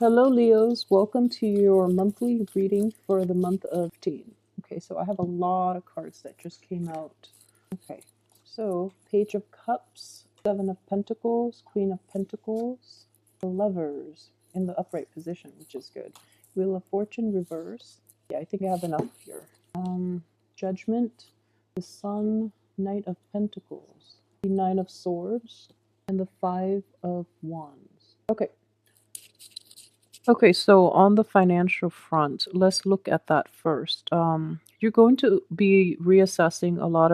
Hello, Leos. Welcome to your monthly reading for the month of Teen. Okay, so I have a lot of cards that just came out. Okay, so Page of Cups, Seven of Pentacles, Queen of Pentacles, the Lovers in the upright position, which is good. Wheel of Fortune reverse. Yeah, I think I have enough here. Judgment, the Sun, Knight of Pentacles, the Nine of Swords, and the Five of Wands. Okay, so on the financial front, let's look at that first. You're going to be reassessing a lot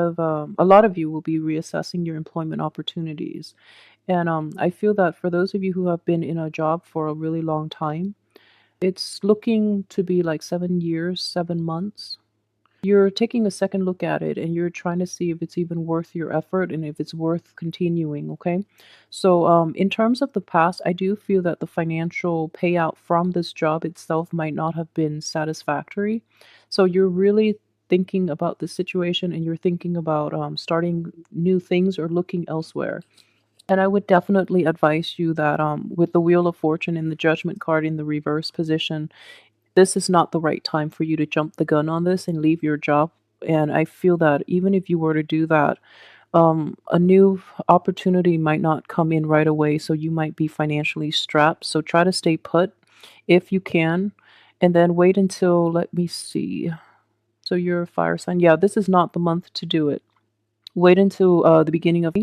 of you will be reassessing your employment opportunities. And I feel that for those of you who have been in a job for a really long time, it's looking to be like 7 years, 7 months. You're taking a second look at it and you're trying to see if it's even worth your effort and if it's worth continuing, okay? So, in terms of the past, I do feel that the financial payout from this job itself might not have been satisfactory. So, you're really thinking about the situation and you're thinking about starting new things or looking elsewhere. And I would definitely advise you that with the Wheel of Fortune and the Judgment card in the reverse position, this is not the right time for you to jump the gun on this and leave your job. And I feel that even if you were to do that, a new opportunity might not come in right away. So you might be financially strapped. So try to stay put if you can. And then wait until, let me see. So you're a fire sign. Yeah, this is not the month to do it. Wait until the beginning of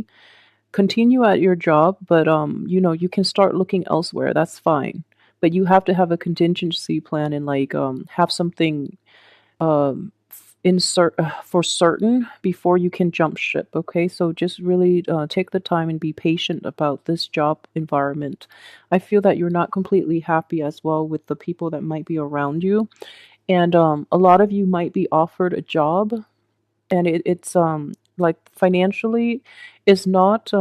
continue at your job, but you can start looking elsewhere. That's fine. But you have to have a contingency plan and like have something insert for certain before you can jump ship. Okay, so just really take the time and be patient about this job environment. I feel that you're not completely happy as well with the people that might be around you, and a lot of you might be offered a job and it's like financially is not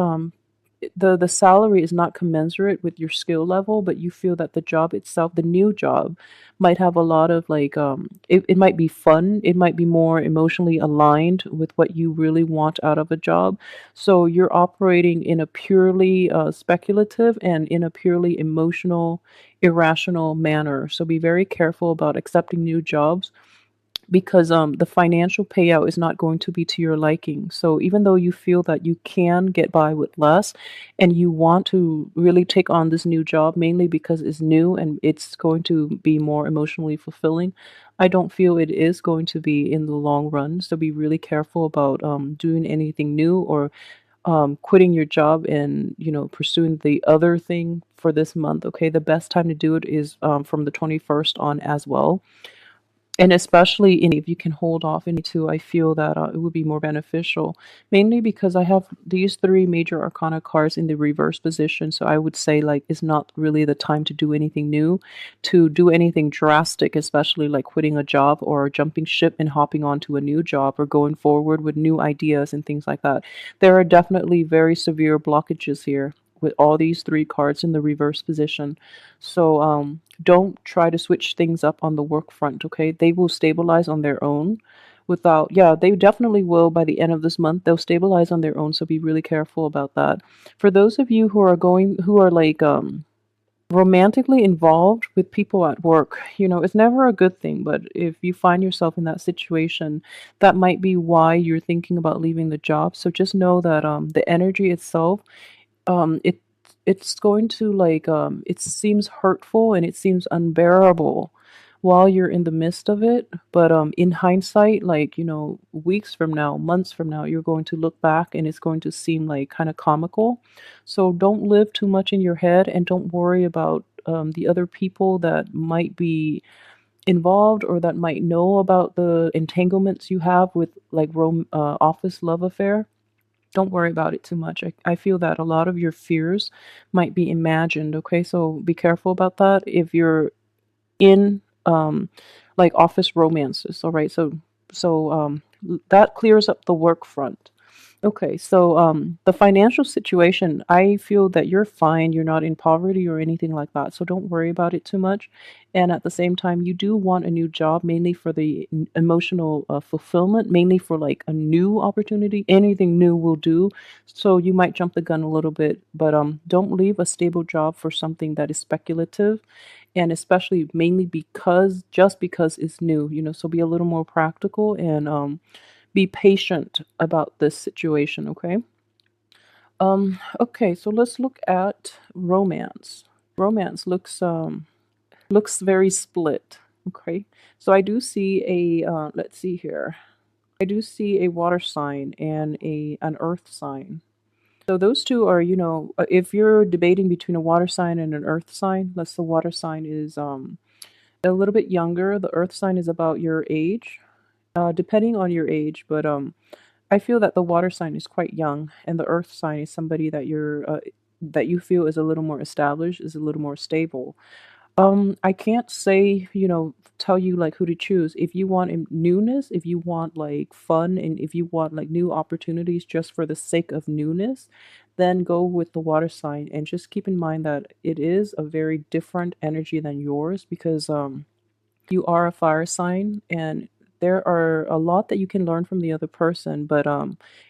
the salary is not commensurate with your skill level, but you feel that the job itself, the new job, might have a lot of like it might be fun, it might be more emotionally aligned with what you really want out of a job. So you're operating in a purely speculative and in a purely emotional, irrational manner. So be very careful about accepting new jobs because the financial payout is not going to be to your liking. So even though you feel that you can get by with less and you want to really take on this new job mainly because it's new and it's going to be more emotionally fulfilling, I don't feel it is going to be in the long run. So be really careful about doing anything new or quitting your job and pursuing the other thing for this month. Okay, the best time to do it is from the 21st on as well, and especially if you can hold off into, I feel that it would be more beneficial, mainly because I have these three major arcana cards in the reverse position. So I would say like it's not really the time to do anything new, to do anything drastic, especially like quitting a job or jumping ship and hopping onto a new job or going forward with new ideas and things like that. There are definitely very severe blockages here with all these three cards in the reverse position. So don't try to switch things up on the work front, okay? They will stabilize on their own without, yeah, they definitely will by the end of this month. They'll stabilize on their own, so be really careful about that. For those of you who are like romantically involved with people at work, it's never a good thing, but if you find yourself in that situation, that might be why you're thinking about leaving the job. So just know that the energy itself, it's going to like it seems hurtful and it seems unbearable while you're in the midst of it, but in hindsight, like weeks from now, months from now, you're going to look back and it's going to seem like kind of comical. So don't live too much in your head and don't worry about the other people that might be involved or that might know about the entanglements you have with like office love affair. Don't worry about it too much. I feel that a lot of your fears might be imagined, okay? So be careful about that if you're in like office romances, all right? So that clears up the work front. Okay, so the financial situation, I feel that you're fine. You're not in poverty or anything like that. So don't worry about it too much. And at the same time, you do want a new job mainly for the emotional fulfillment, mainly for like a new opportunity. Anything new will do. So you might jump the gun a little bit, but don't leave a stable job for something that is speculative, and especially mainly because just because it's new, so be a little more practical and be patient about this situation, okay? Okay, so let's look at romance. Romance looks very split, okay? So I do see a let's see here. I do see a water sign and a an earth sign. So those two are, if you're debating between a water sign and an earth sign, let's the water sign is a little bit younger. The earth sign is about your age, depending on your age, but I feel that the water sign is quite young, and the earth sign is somebody that you feel is a little more established, is a little more stable. I can't say, tell you like who to choose. If you want newness, if you want like fun, and if you want like new opportunities just for the sake of newness, then go with the water sign. And just keep in mind that it is a very different energy than yours because you are a fire sign, and there are a lot that you can learn from the other person, but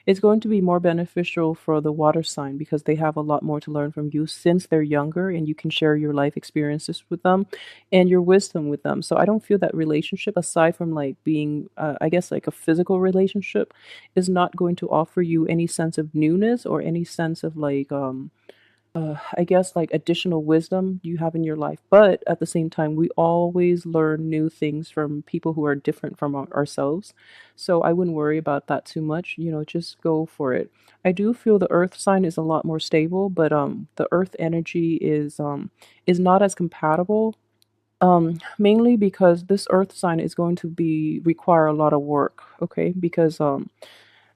it's going to be more beneficial for the water sign because they have a lot more to learn from you since they're younger, and you can share your life experiences with them and your wisdom with them. So I don't feel that relationship, aside from like being I guess like a physical relationship, is not going to offer you any sense of newness or any sense of like I guess like additional wisdom you have in your life. But at the same time, we always learn new things from people who are different from ourselves. So I wouldn't worry about that too much. Just go for it. I do feel the earth sign is a lot more stable, but the earth energy is not as compatible. Mainly because this earth sign is going to be require a lot of work, okay? Because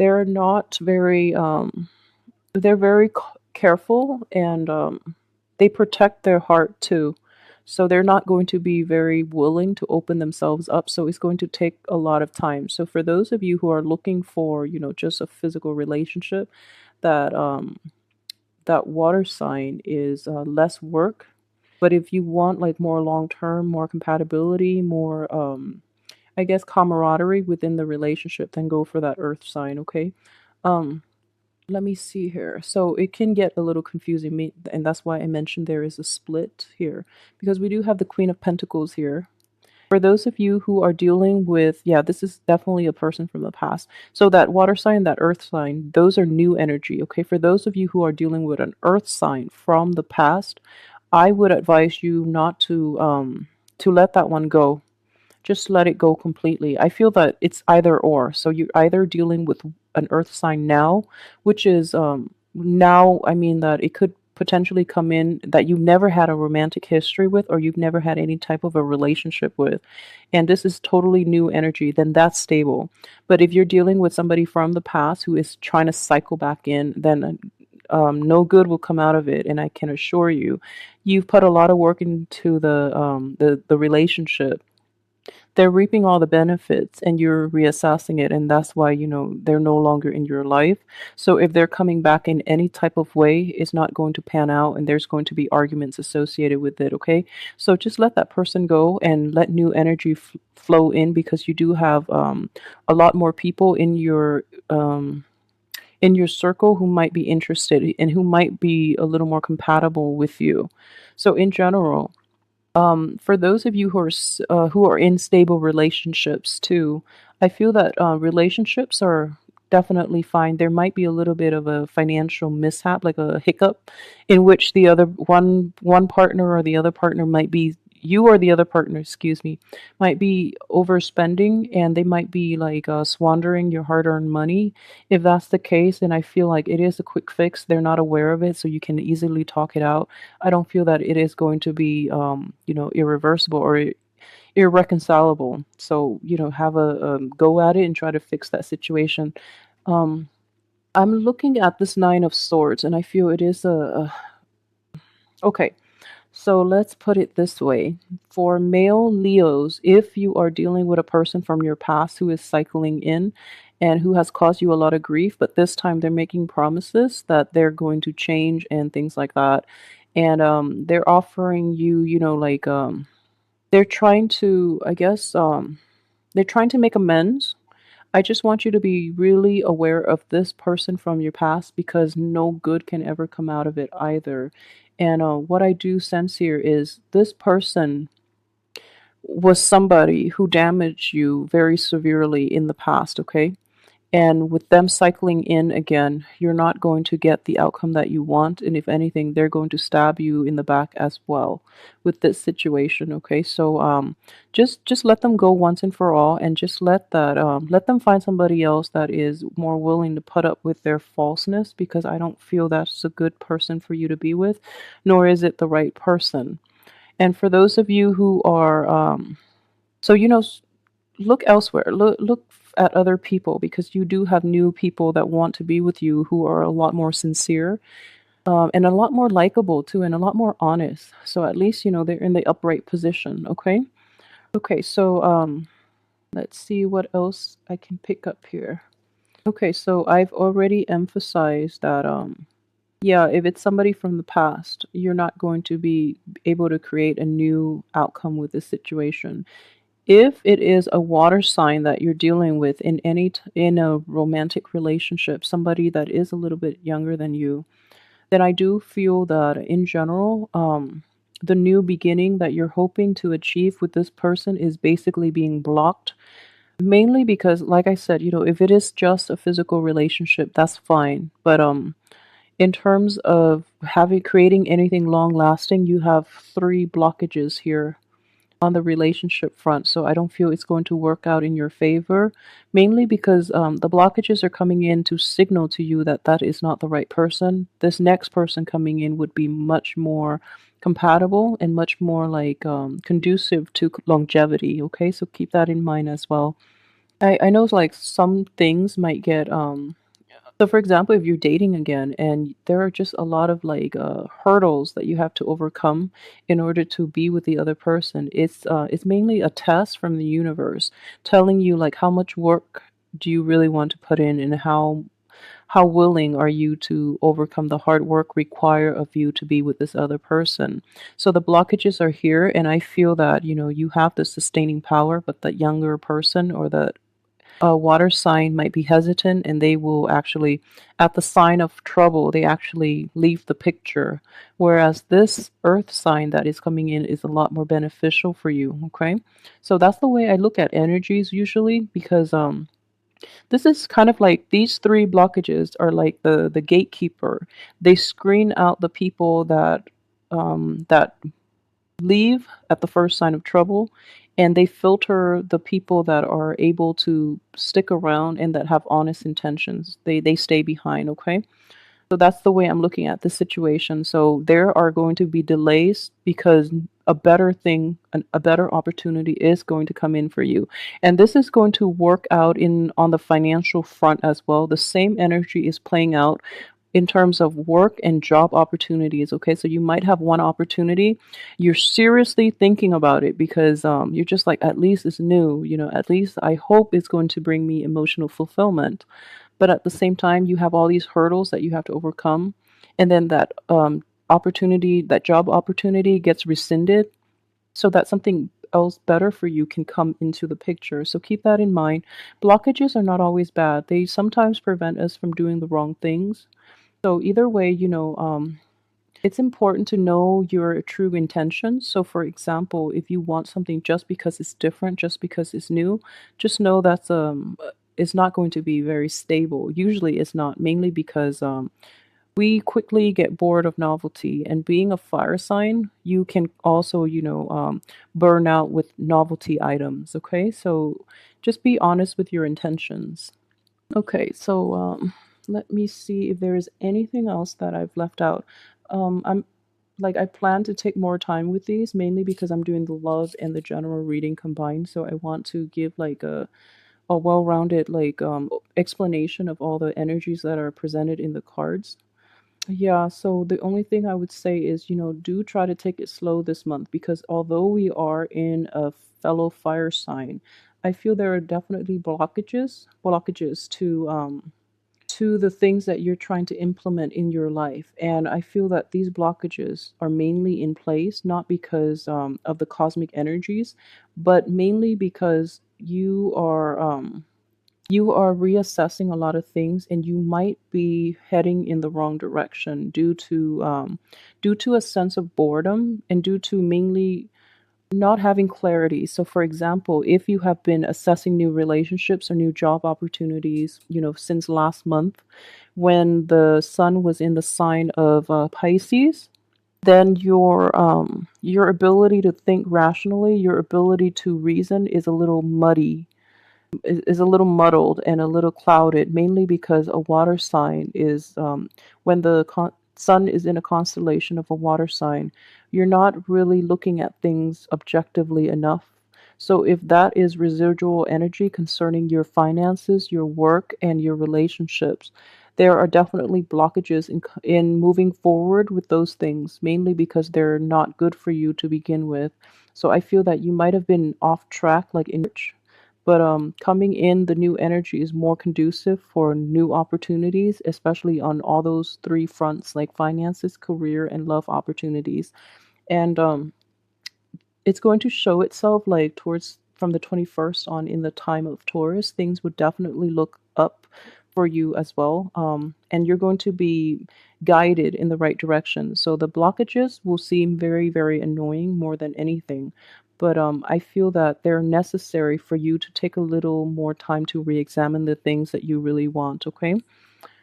they're not very they're very careful, and they protect their heart too. So they're not going to be very willing to open themselves up. So it's going to take a lot of time. So for those of you who are looking for, just a physical relationship, that that water sign is less work. But if you want like more long term, more compatibility, more I guess camaraderie within the relationship, then go for that earth sign, okay? Um let me see here. So it can get a little confusing, and that's why I mentioned there is a split here, because we do have the Queen of Pentacles here. For those of you who are dealing with, yeah, this is definitely a person from the past. So that water sign, that earth sign, those are new energy. Okay. For those of you who are dealing with an earth sign from the past, I would advise you not to let that one go. Just let it go completely. I feel that it's either or. So you're either dealing with an earth sign now, which is now, I mean that it could potentially come in that you've never had a romantic history with, or you've never had any type of a relationship with, and this is totally new energy, then that's stable. But if you're dealing with somebody from the past who is trying to cycle back in, then no good will come out of it. And I can assure you, you've put a lot of work into the relationship. They're reaping all the benefits, and you're reassessing it, and that's why they're no longer in your life. So if they're coming back in any type of way, it's not going to pan out, and there's going to be arguments associated with it, okay? So just let that person go and let new energy flow in, because you do have a lot more people in your circle who might be interested and who might be a little more compatible with you. So in general, for those of you who are in stable relationships too, I feel that relationships are definitely fine. There might be a little bit of a financial mishap, like a hiccup, in which the other one partner or the other partner might be you or the other partner, excuse me, might be overspending, and they might be like squandering your hard-earned money. If that's the case, then I feel like it is a quick fix. They're not aware of it, so you can easily talk it out. I don't feel that it is going to be, irreversible or irreconcilable. So, have a go at it and try to fix that situation. Um, I'm looking at this Nine of Swords, and I feel it is okay. So let's put it this way. For male Leos, if you are dealing with a person from your past who is cycling in and who has caused you a lot of grief, but this time they're making promises that they're going to change and things like that. And they're offering you, they're trying to, I guess, they're trying to make amends. I just want you to be really aware of this person from your past because no good can ever come out of it either. And what I do sense here is this person was somebody who damaged you very severely in the past, okay? And with them cycling in again, you're not going to get the outcome that you want. And if anything, they're going to stab you in the back as well with this situation. Okay. So just let them go once and for all and just let them find somebody else that is more willing to put up with their falseness because I don't feel that's a good person for you to be with, nor is it the right person. And for those of you who are so you know look elsewhere. Look at other people because you do have new people that want to be with you who are a lot more sincere and a lot more likable too, and a lot more honest. So at least they're in the upright position. Okay. Okay. So let's see what else I can pick up here. Okay. So I've already emphasized that yeah, if it's somebody from the past, you're not going to be able to create a new outcome with this situation. If it is a water sign that you're dealing with in in a romantic relationship, somebody that is a little bit younger than you, then I do feel that in general, the new beginning that you're hoping to achieve with this person is basically being blocked. Mainly because, like I said, if it is just a physical relationship, that's fine. But in terms of having creating anything long lasting, you have three blockages here on the relationship front. So I don't feel it's going to work out in your favor, mainly because the blockages are coming in to signal to you that that is not the right person. This next person coming in would be much more compatible and much more like conducive to longevity. Okay, so keep that in mind as well. I know like some things might get so, for example, if you're dating again and there are just a lot of like hurdles that you have to overcome in order to be with the other person, it's mainly a test from the universe telling you like how much work do you really want to put in and how willing are you to overcome the hard work required of you to be with this other person. So the blockages are here, and I feel that you have the sustaining power, but the younger person or the a water sign might be hesitant and they will actually, at the sign of trouble, they actually leave the picture. Whereas this earth sign that is coming in is a lot more beneficial for you. Okay. So that's the way I look at energies usually because this is kind of like these three blockages are like the gatekeeper. They screen out the people that leave at the first sign of trouble, and they filter the people that are able to stick around and that have honest intentions. They stay behind, okay? So that's the way I'm looking at the situation. So there are going to be delays because a better thing, a better opportunity is going to come in for you. And this is going to work out in on the financial front as well. The same energy is playing out in terms of work and job opportunities. Okay, so you might have one opportunity, you're seriously thinking about it because you're just like, at least it's new, at least I hope it's going to bring me emotional fulfillment. But at the same time, you have all these hurdles that you have to overcome, and then that opportunity, that job opportunity, gets rescinded, so that something else better for you can come into the picture. So keep that in mind. Blockages are not always bad. They sometimes prevent us from doing the wrong things. So either way, it's important to know your true intentions. So, for example, if you want something just because it's different, just because it's new, just know that's it's not going to be very stable. Usually, it's not. Mainly because we quickly get bored of novelty, and being a fire sign, you can also burn out with novelty items. Okay, so just be honest with your intentions. Okay, so let me see if there is anything else that I've left out. I'm like I plan to take more time with these mainly because I'm doing the love and the general reading combined. So I want to give like a well-rounded like explanation of all the energies that are presented in the cards. Yeah, so the only thing I would say is, do try to take it slow this month because although we are in a fellow fire sign, I feel there are definitely blockages to the things that you're trying to implement in your life. And I feel that these blockages are mainly in place not because of the cosmic energies, but mainly because you are reassessing a lot of things and you might be heading in the wrong direction due to a sense of boredom and due to mainly not having clarity. So for example, if you have been assessing new relationships or new job opportunities, since last month when the sun was in the sign of Pisces, then your ability to think rationally, your ability to reason is a little muddy, is a little muddled and a little clouded, mainly because a water sign is when the sun is in a constellation of a water sign, you're not really looking at things objectively enough. So if that is residual energy concerning your finances, your work, and your relationships, there are definitely blockages in moving forward with those things, mainly because they're not good for you to begin with. So I feel that you might have been off track, like in church, but coming in, the new energy is more conducive for new opportunities, especially on all those three fronts, like finances, career, and love opportunities. And it's going to show itself like towards from the 21st on in the time of Taurus. Things would definitely look up for you as well. And you're going to be guided in the right direction. So the blockages will seem very, very annoying more than anything. But I feel that they're necessary for you to take a little more time to re examine the things that you really want, okay?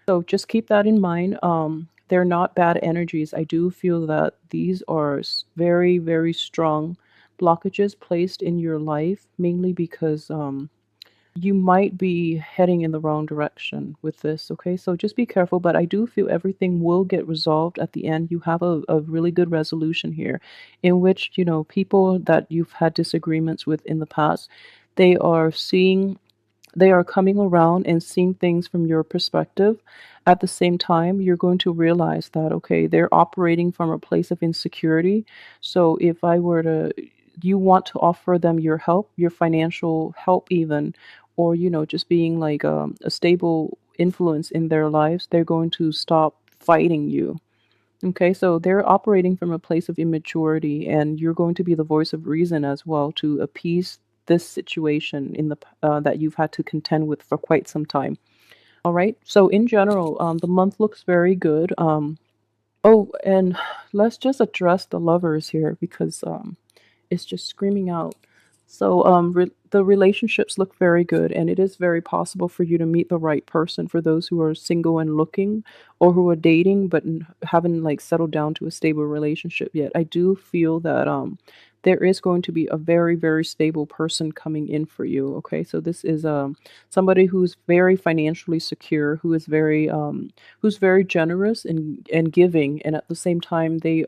So just keep that in mind. They're not bad energies. I do feel that these are very, very strong blockages placed in your life, mainly because you might be heading in the wrong direction with this. Okay, so just be careful. But I do feel everything will get resolved at the end. You have a really good resolution here, in which people that you've had disagreements with in the past, they are seeing they are coming around and seeing things from your perspective. At the same time, you're going to realize that, okay, they're operating from a place of insecurity. So if you want to offer them your help, your financial help, even, or, just being like a stable influence in their lives, they're going to stop fighting you. Okay, so they're operating from a place of immaturity, and you're going to be the voice of reason as well to appease this situation that you've had to contend with for quite some time. All right. So in general, the month looks very good. Oh, and let's just address the lovers here because it's just screaming out. So the relationships look very good, and it is very possible for you to meet the right person for those who are single and looking, or who are dating but haven't like settled down to a stable relationship yet. I do feel that there is going to be a very, very stable person coming in for you. Okay, so this is somebody who's very financially secure, who's very generous and giving, and at the same time they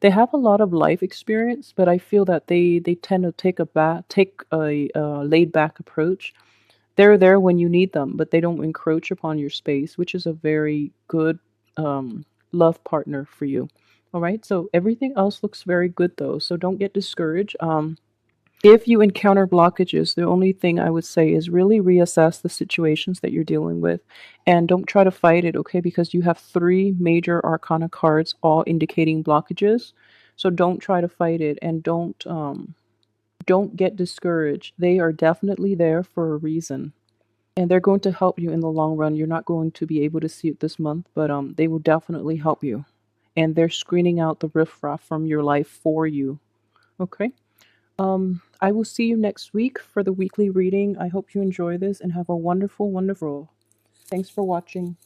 have a lot of life experience, but I feel that they tend to take a laid back approach. They're there when you need them, but they don't encroach upon your space, which is a very good um, love partner for you. All right, so everything else looks very good though, so don't get discouraged. If you encounter blockages, the only thing I would say is really reassess the situations that you're dealing with and don't try to fight it, okay? Because you have three major arcana cards all indicating blockages. So don't try to fight it and don't get discouraged. They are definitely there for a reason. And they're going to help you in the long run. You're not going to be able to see it this month, but they will definitely help you. And they're screening out the riffraff from your life for you. Okay? I will see you next week for the weekly reading. I hope you enjoy this and have a wonderful, wonderful. Thanks for watching.